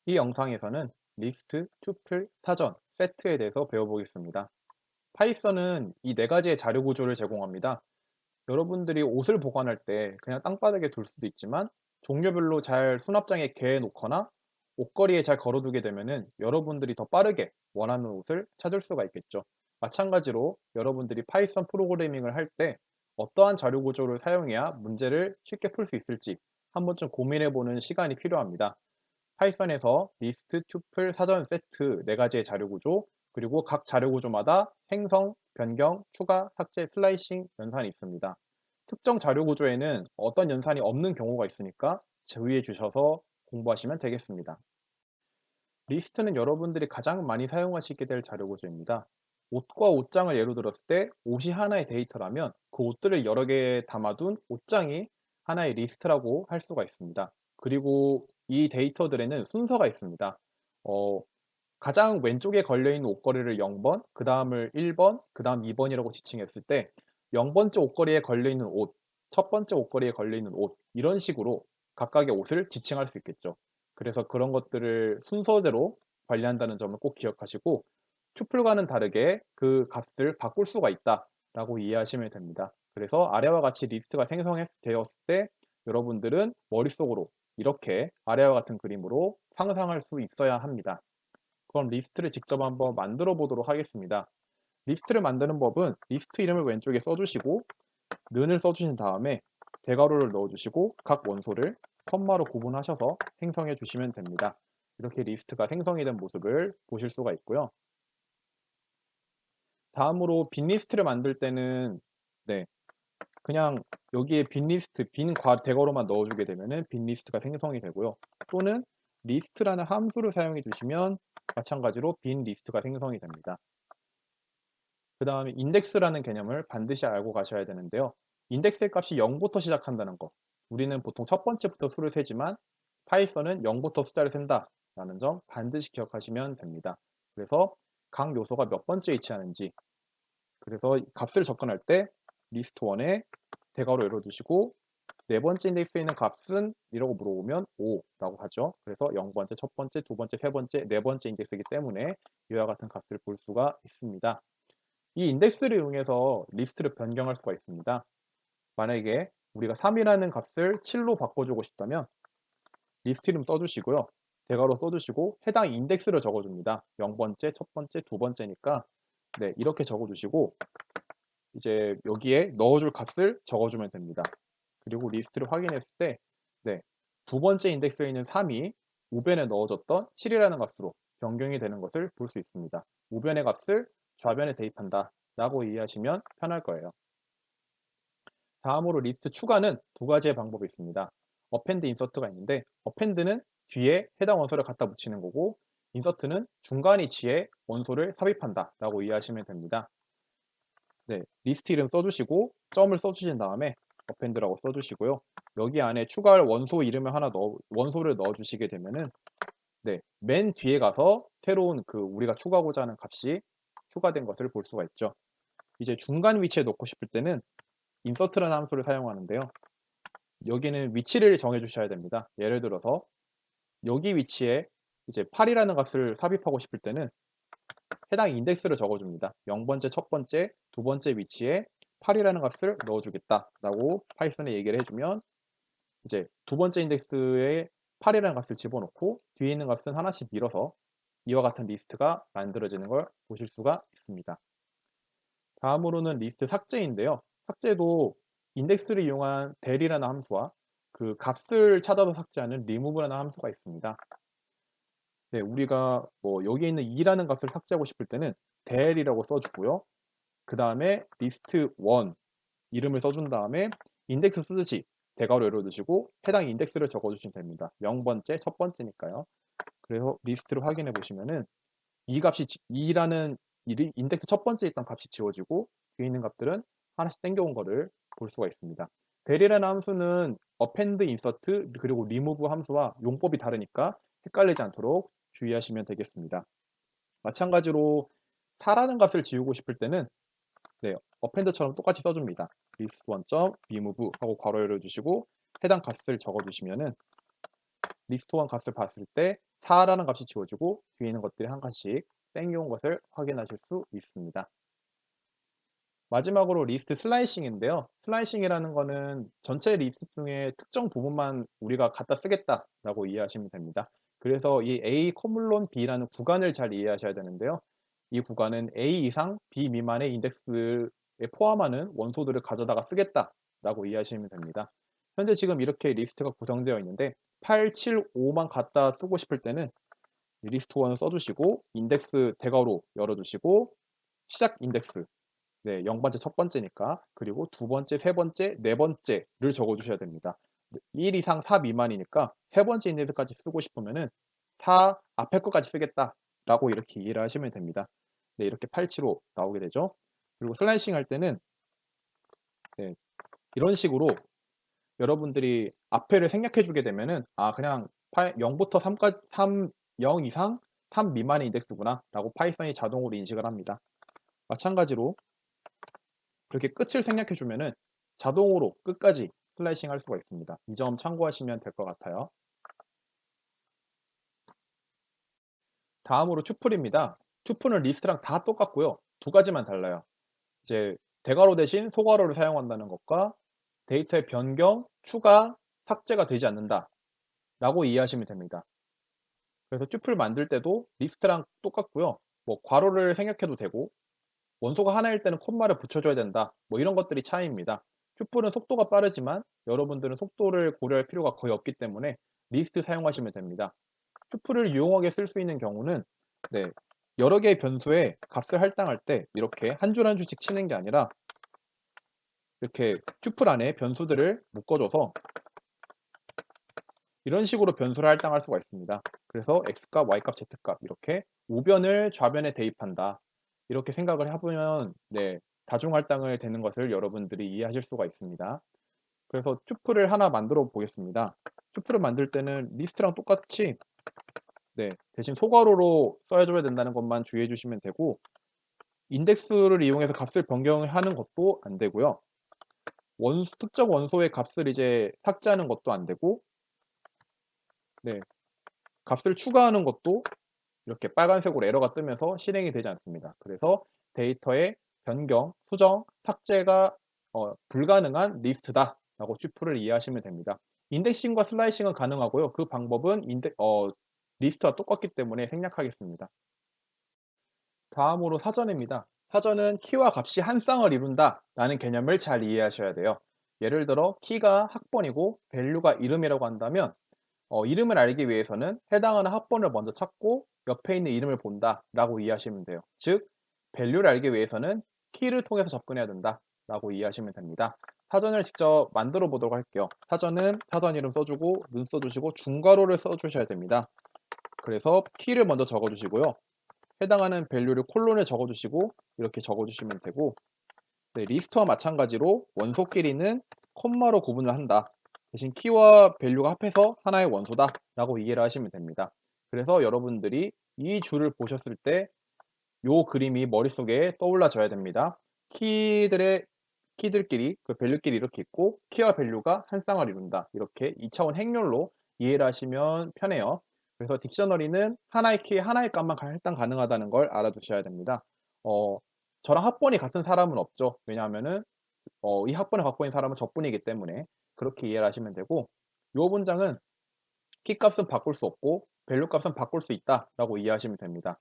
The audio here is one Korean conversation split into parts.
이 영상에서는 리스트, 투플, 사전, 세트에 대해서 배워보겠습니다. 파이썬은 이 네 가지의 자료 구조를 제공합니다. 여러분들이 옷을 보관할 때 그냥 땅바닥에 둘 수도 있지만 종류별로 잘 수납장에 개해 놓거나 옷걸이에 잘 걸어두게 되면은 여러분들이 더 빠르게 원하는 옷을 찾을 수가 있겠죠. 마찬가지로 여러분들이 파이썬 프로그래밍을 할 때 어떠한 자료 구조를 사용해야 문제를 쉽게 풀 수 있을지 한 번쯤 고민해 보는 시간이 필요합니다. 파이썬에서 리스트, 투플, 사전, 세트 네 가지의 자료 구조, 그리고 각 자료 구조마다 행성, 변경, 추가, 삭제, 슬라이싱 연산이 있습니다. 특정 자료 구조에는 어떤 연산이 없는 경우가 있으니까 주의해 주셔서 공부하시면 되겠습니다. 리스트는 여러분들이 가장 많이 사용하시게 될 자료 구조입니다. 옷과 옷장을 예로 들었을 때 옷이 하나의 데이터라면 그 옷들을 여러 개 담아둔 옷장이 하나의 리스트라고 할 수가 있습니다. 그리고 이 데이터들에는 순서가 있습니다. 어, 가장 왼쪽에 걸려있는 옷걸이를 0번, 그 다음을 1번, 그 다음 2번이라고 지칭했을 때 0번째 옷걸이에 걸려있는 옷, 첫 번째 옷걸이에 걸려있는 옷 이런 식으로 각각의 옷을 지칭할 수 있겠죠. 그래서 그런 것들을 순서대로 관리한다는 점을 꼭 기억하시고 튜플과는 다르게 그 값을 바꿀 수가 있다라고 이해하시면 됩니다. 그래서 아래와 같이 리스트가 생성되었을 때 여러분들은 머릿속으로 이렇게 아래와 같은 그림으로 상상할 수 있어야 합니다. 그럼 리스트를 직접 한번 만들어 보도록 하겠습니다. 리스트를 만드는 법은 리스트 이름을 왼쪽에 써주시고 는을 써주신 다음에 대괄호를 넣어주시고 각 원소를 컴마로 구분하셔서 생성해 주시면 됩니다. 이렇게 리스트가 생성이 된 모습을 보실 수가 있고요. 다음으로 빈 리스트를 만들 때는 네, 그냥 여기에 빈 리스트, 대괄호만 넣어주게 되면은 빈 리스트가 생성이 되고요. 또는 리스트라는 함수를 사용해 주시면 마찬가지로 빈 리스트가 생성이 됩니다. 그 다음에 인덱스라는 개념을 반드시 알고 가셔야 되는데요. 인덱스의 값이 0부터 시작한다는 거. 우리는 보통 첫 번째부터 수를 세지만 파이썬은 0부터 숫자를 센다 라는 점 반드시 기억하시면 됩니다. 그래서 각 요소가 몇 번째 위치하는지, 그래서 값을 접근할 때 리스트 1에 대괄호 열어두시고 네 번째 인덱스에 있는 값은 이라고 물어보면 5라고 하죠. 그래서 0번째, 첫 번째, 두 번째, 세 번째, 네 번째 인덱스이기 때문에 이와 같은 값을 볼 수가 있습니다. 이 인덱스를 이용해서 리스트를 변경할 수가 있습니다. 만약에 우리가 3이라는 값을 7로 바꿔주고 싶다면 리스트 이름 써주시고요. 대괄호 써주시고 해당 인덱스를 적어줍니다. 0번째, 첫 번째, 두 번째니까 네, 이렇게 적어주시고 이제 여기에 넣어줄 값을 적어주면 됩니다. 그리고 리스트를 확인했을 때 네, 두 번째 인덱스에 있는 3이 우변에 넣어줬던 7이라는 값으로 변경이 되는 것을 볼 수 있습니다. 우변의 값을 좌변에 대입한다 라고 이해하시면 편할 거예요. 다음으로 리스트 추가는 두 가지의 방법이 있습니다. 어펜드, 인서트가 있는데 어펜드는 뒤에 해당 원소를 갖다 붙이는 거고 인서트는 중간 위치에 원소를 삽입한다 라고 이해하시면 됩니다. 네, 리스트 이름 써주시고 점을 써주신 다음에 어펜드라고 써주시고요. 여기 안에 추가할 원소 이름을 원소를 넣어주시게 되면은 네, 맨 뒤에 가서 새로운 그 우리가 추가하고자 하는 값이 추가된 것을 볼 수가 있죠. 이제 중간 위치에 놓고 싶을 때는 인서트라는 함수를 사용하는데요. 여기는 위치를 정해 주셔야 됩니다. 예를 들어서 여기 위치에 이제 8이라는 값을 삽입하고 싶을 때는 해당 인덱스를 적어줍니다. 0번째, 첫 번째, 두 번째 위치에 8이라는 값을 넣어주겠다라고 파이썬에 얘기를 해주면 이제 두 번째 인덱스에 8이라는 값을 집어넣고 뒤에 있는 값은 하나씩 밀어서 이와 같은 리스트가 만들어지는 걸 보실 수가 있습니다. 다음으로는 리스트 삭제인데요. 삭제도 인덱스를 이용한 del이라는 함수와 그 값을 찾아서 삭제하는 remove라는 함수가 있습니다. 네, 우리가 뭐 여기에 있는 2라는 값을 삭제하고 싶을 때는 del이라고 써주고요. 그 다음에 list 1 이름을 써준 다음에 인덱스 쓰듯이 대괄호 열어두시고 해당 인덱스를 적어주시면 됩니다. 0번째, 첫 번째니까요. 그래서 리스트를 확인해 보시면은 이 값이 2라는 인덱스 첫 번째에 있던 값이 지워지고 뒤에 있는 값들은 하나씩 땡겨온 거를 볼 수가 있습니다. del이라는 함수는 append, insert 그리고 remove 함수와 용법이 다르니까 헷갈리지 않도록 주의하시면 되겠습니다. 마찬가지로 4라는 값을 지우고 싶을 때는 네, append처럼 똑같이 써줍니다. list1.remove 하고 괄호 열어주시고 해당 값을 적어주시면은 리스트1 값을 봤을 때 4라는 값이 지워지고 뒤에 있는 것들이 한 칸씩 땡겨온 것을 확인하실 수 있습니다. 마지막으로 리스트 슬라이싱인데요. 슬라이싱이라는 거는 전체 리스트 중에 특정 부분만 우리가 갖다 쓰겠다라고 이해하시면 됩니다. 그래서 이 A, B라는 구간을 잘 이해하셔야 되는데요. 이 구간은 A 이상 B 미만의 인덱스에 포함하는 원소들을 가져다가 쓰겠다라고 이해하시면 됩니다. 현재 지금 이렇게 리스트가 구성되어 있는데 8, 7, 5만 갖다 쓰고 싶을 때는 리스트1을 써주시고 인덱스 대괄호 열어두시고 시작 인덱스, 네, 0번째 첫 번째니까. 그리고 두 번째, 세 번째, 네 번째를 적어주셔야 됩니다. 1 이상 4 미만이니까 세 번째 인덱스까지 쓰고 싶으면은 4 앞에 것까지 쓰겠다라고 이렇게 이해를 하시면 됩니다. 네, 이렇게 875 나오게 되죠. 그리고 슬라이싱 할 때는 네, 이런 식으로 여러분들이 앞에를 생략해 주게 되면은 그냥 0부터 3까지 0 이상 3 미만의 인덱스구나 라고 파이썬이 자동으로 인식을 합니다. 마찬가지로 이렇게 끝을 생략해 주면은 자동으로 끝까지 슬라이싱 할 수가 있습니다. 이 점 참고하시면 될 것 같아요. 다음으로 투플입니다. 투플은 리스트랑 다 똑같고요. 두 가지만 달라요. 이제 대괄호 대신 소괄호를 사용한다는 것과 데이터의 변경, 추가, 삭제가 되지 않는다 라고 이해하시면 됩니다. 그래서 투플 만들 때도 리스트랑 똑같고요. 뭐 괄호를 생략해도 되고 원소가 하나일 때는 콤마를 붙여줘야 된다. 뭐 이런 것들이 차이입니다. 튜플은 속도가 빠르지만 여러분들은 속도를 고려할 필요가 거의 없기 때문에 리스트 사용하시면 됩니다. 튜플을 유용하게 쓸 수 있는 경우는 네, 여러 개의 변수에 값을 할당할 때 이렇게 한 줄 한 줄씩 치는 게 아니라 이렇게 튜플 안에 변수들을 묶어줘서 이런 식으로 변수를 할당할 수가 있습니다. 그래서 x값, y값, z값 이렇게 우변을 좌변에 대입한다. 이렇게 생각을 해보면 네, 다중할당을 되는 것을 여러분들이 이해하실 수가 있습니다. 그래서 튜플을 하나 만들어 보겠습니다. 튜플을 만들 때는 리스트랑 똑같이 네, 대신 소괄호로 써줘야 된다는 것만 주의해 주시면 되고 인덱스를 이용해서 값을 변경하는 것도 안 되고요. 특정 원소의 값을 이제 삭제하는 것도 안 되고 네, 값을 추가하는 것도 이렇게 빨간색으로 에러가 뜨면서 실행이 되지 않습니다. 그래서 데이터의 변경, 수정, 삭제가 불가능한 리스트다 라고 튜플을 이해하시면 됩니다. 인덱싱과 슬라이싱은 가능하고요. 그 방법은 리스트와 똑같기 때문에 생략하겠습니다. 다음으로 사전입니다. 사전은 키와 값이 한 쌍을 이룬다 라는 개념을 잘 이해하셔야 돼요. 예를 들어 키가 학번이고 밸류가 이름이라고 한다면 이름을 알기 위해서는 해당하는 학번을 먼저 찾고 옆에 있는 이름을 본다 라고 이해하시면 돼요. 즉 밸류를 알기 위해서는 키를 통해서 접근해야 된다 라고 이해하시면 됩니다. 사전을 직접 만들어 보도록 할게요. 사전은 사전 이름 써주고 눈 써주시고 중괄호를 써주셔야 됩니다. 그래서 키를 먼저 적어주시고요. 해당하는 밸류를 콜론에 적어주시고 이렇게 적어주시면 되고 네, 리스트와 마찬가지로 원소끼리는 콤마로 구분을 한다. 대신 키와 밸류가 합해서 하나의 원소다 라고 이해를 하시면 됩니다. 그래서 여러분들이 이 줄을 보셨을 때 이 그림이 머릿속에 떠올라져야 됩니다. 키들끼리 그 밸류끼리 이렇게 있고 키와 밸류가 한 쌍을 이룬다. 이렇게 2차원 행렬로 이해를 하시면 편해요. 그래서 딕셔너리는 하나의 키에 하나의 값만 할당 가능하다는 걸 알아두셔야 됩니다. 어, 저랑 학번이 같은 사람은 없죠. 왜냐하면은 이 학번을 갖고 있는 사람은 저뿐이기 때문에 그렇게 이해를 하시면 되고 이 문장은 키 값은 바꿀 수 없고 밸류 값은 바꿀 수 있다라고 이해하시면 됩니다.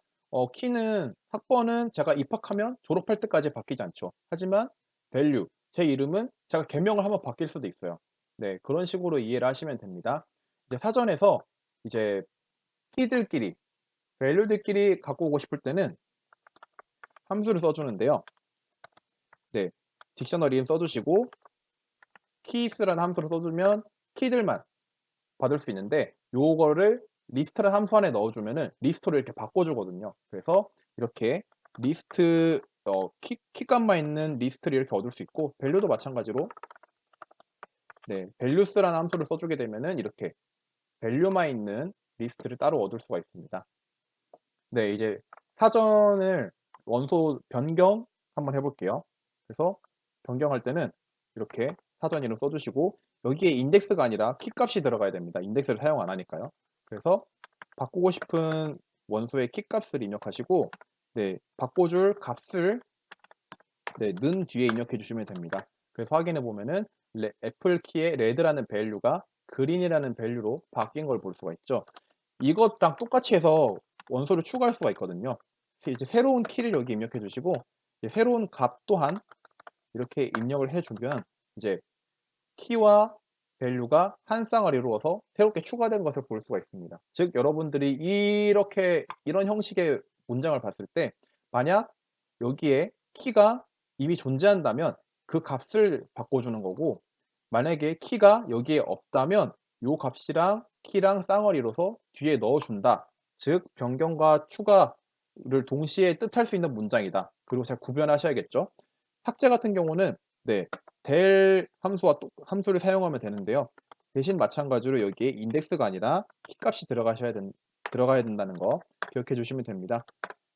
키는 학번은 제가 입학하면 졸업할 때까지 바뀌지 않죠. 하지만 밸류, 제 이름은 제가 개명을 하면 바뀔 수도 있어요. 네, 그런 식으로 이해를 하시면 됩니다. 이제 사전에서 이제 키들끼리, 밸류들끼리 갖고 오고 싶을 때는 함수를 써주는데요. 네, 딕셔너리 써주시고 키스라는 함수를 써주면 키들만 받을 수 있는데 요거를 리스트라는 함수 안에 넣어주면은 리스트로 이렇게 바꿔주거든요. 그래서 이렇게 리스트 키값만 있는 리스트를 이렇게 얻을 수 있고 밸류도 마찬가지로 네, values라는 함수를 써주게 되면은 이렇게 밸류만 있는 리스트를 따로 얻을 수가 있습니다. 네, 이제 사전을 원소 변경 한번 해볼게요. 그래서 변경할 때는 이렇게 사전 이름 써주시고 여기에 인덱스가 아니라 키 값이 들어가야 됩니다. 인덱스를 사용 안 하니까요. 그래서 바꾸고 싶은 원소의 키 값을 입력하시고 네, 바꿔줄 값을 네, 는 뒤에 입력해 주시면 됩니다. 그래서 확인해 보면은 애플 키의 레드라는 밸류가 그린이라는 밸류로 바뀐 걸 볼 수가 있죠. 이것랑 똑같이 해서 원소를 추가할 수가 있거든요. 이제 새로운 키를 여기 입력해 주시고 새로운 값 또한 이렇게 입력을 해주면 이제 키와 밸류가 한 쌍을 이루어서 새롭게 추가된 것을 볼 수가 있습니다. 즉 여러분들이 이런 형식의 문장을 봤을 때 만약 여기에 키가 이미 존재한다면 그 값을 바꿔주는 거고 만약에 키가 여기에 없다면 요 값이랑 키랑 쌍을 이뤄서 뒤에 넣어준다. 즉 변경과 추가를 동시에 뜻할 수 있는 문장이다. 그리고 잘 구별하셔야겠죠. 삭제 같은 경우는 네, del 함수를 사용하면 되는데요. 대신 마찬가지로 여기에 인덱스가 아니라 키 값이 들어가야 된다는 거 기억해 주시면 됩니다.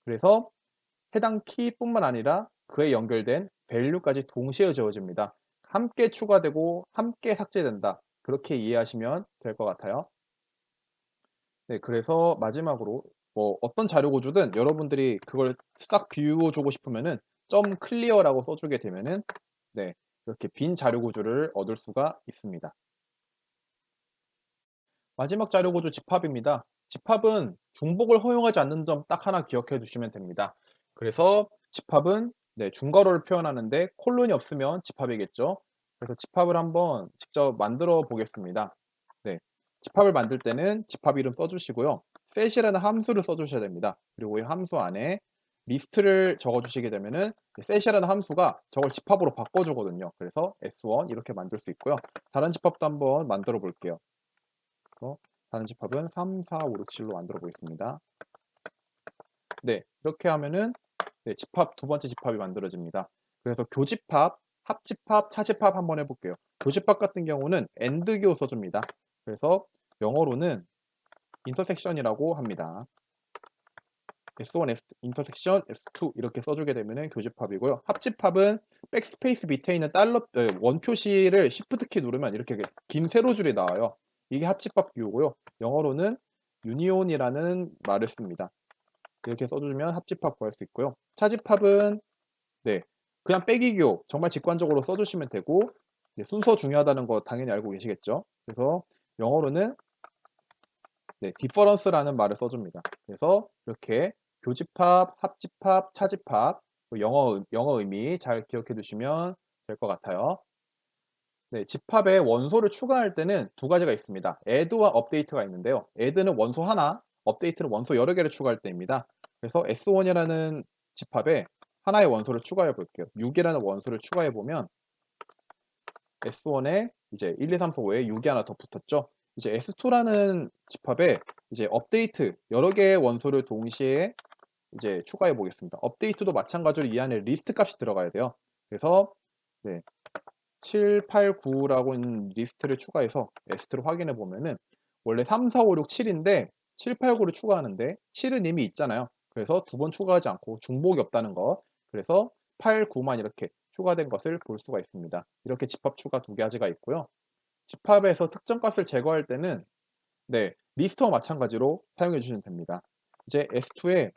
그래서 해당 키뿐만 아니라 그에 연결된 밸류까지 동시에 지워집니다. 함께 추가되고 함께 삭제된다. 그렇게 이해하시면 될 것 같아요. 네, 그래서 마지막으로 뭐 어떤 자료 구조든 여러분들이 그걸 싹 비워주고 싶으면은 .clear라고 써주게 되면은 네, 이렇게 빈 자료 구조를 얻을 수가 있습니다. 마지막 자료 구조 집합입니다. 집합은 중복을 허용하지 않는 점 딱 하나 기억해 두시면 됩니다. 그래서 집합은 네, 중괄호를 표현하는데 콜론이 없으면 집합이겠죠. 그래서 집합을 한번 직접 만들어 보겠습니다. 네, 집합을 만들 때는 집합 이름 써주시고요. set이라는 함수를 써주셔야 됩니다. 그리고 이 함수 안에 리스트를 적어주시게 되면은 set이라는 함수가 저걸 집합으로 바꿔주거든요. 그래서 s1 이렇게 만들 수 있고요. 다른 집합도 한번 만들어 볼게요. 다른 집합은 3, 4, 5, 6, 7로 만들어 보겠습니다. 네, 이렇게 하면은 네, 두 번째 집합이 만들어집니다. 그래서 교집합, 합집합, 차집합 한번 해볼게요. 교집합 같은 경우는 AND교 써줍니다. 그래서 영어로는 intersection이라고 합니다. S1, intersection, S2 이렇게 써주게 되면 교집합이고요. 합집합은 백스페이스 밑에 있는 원 표시를 Shift 키 누르면 이렇게 긴 세로 줄이 나와요. 이게 합집합 기호고요. 영어로는 union이라는 말을 씁니다. 이렇게 써주면 합집합 구할 수 있고요. 차집합은 네, 그냥 빼기 기호 정말 직관적으로 써주시면 되고 순서 중요하다는 거 당연히 알고 계시겠죠. 그래서 영어로는 네, difference라는 말을 써줍니다. 그래서 이렇게 교집합, 합집합, 차집합 영어 의미 잘 기억해 두시면 될 것 같아요. 네, 집합에 원소를 추가할 때는 두 가지가 있습니다. add와 update가 있는데요. add는 원소 하나, update는 원소 여러 개를 추가할 때입니다. 그래서 S1이라는 집합에 하나의 원소를 추가해 볼게요. 6이라는 원소를 추가해 보면 S1에 이제 1, 2, 3, 4, 5에 6이 하나 더 붙었죠. 이제 S2라는 집합에 이제 업데이트 여러 개의 원소를 동시에 이제 추가해 보겠습니다. 업데이트도 마찬가지로 이 안에 리스트 값이 들어가야 돼요. 그래서 네, 7, 8, 9라고 있는 리스트를 추가해서 S2를 확인해 보면은 원래 3, 4, 5, 6, 7인데 7, 8, 9를 추가하는데 7은 이미 있잖아요. 그래서 두 번 추가하지 않고 중복이 없다는 거. 그래서 8, 9만 이렇게 추가된 것을 볼 수가 있습니다. 이렇게 집합 추가 두 가지가 있고요. 집합에서 특정 값을 제거할 때는 네, 리스트와 마찬가지로 사용해 주시면 됩니다. 이제 S2에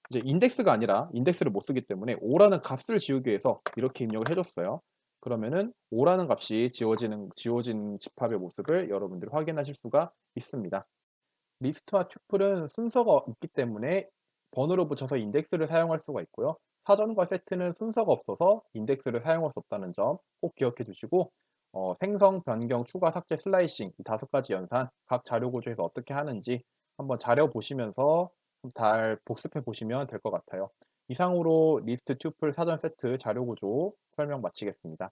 이제 인덱스가 아니라 인덱스를 못 쓰기 때문에 5라는 값을 지우기 위해서 이렇게 입력을 해줬어요. 그러면은 5라는 값이 지워진 집합의 모습을 여러분들이 확인하실 수가 있습니다. 리스트와 튜플은 순서가 있기 때문에 번호를 붙여서 인덱스를 사용할 수가 있고요. 사전과 세트는 순서가 없어서 인덱스를 사용할 수 없다는 점 꼭 기억해 두시고 생성, 변경, 추가, 삭제, 슬라이싱 이 5가지 연산 각 자료 구조에서 어떻게 하는지 한번 자료 보시면서 잘 복습해 보시면 될 것 같아요. 이상으로 리스트, 튜플, 사전 세트 자료 구조 설명 마치겠습니다.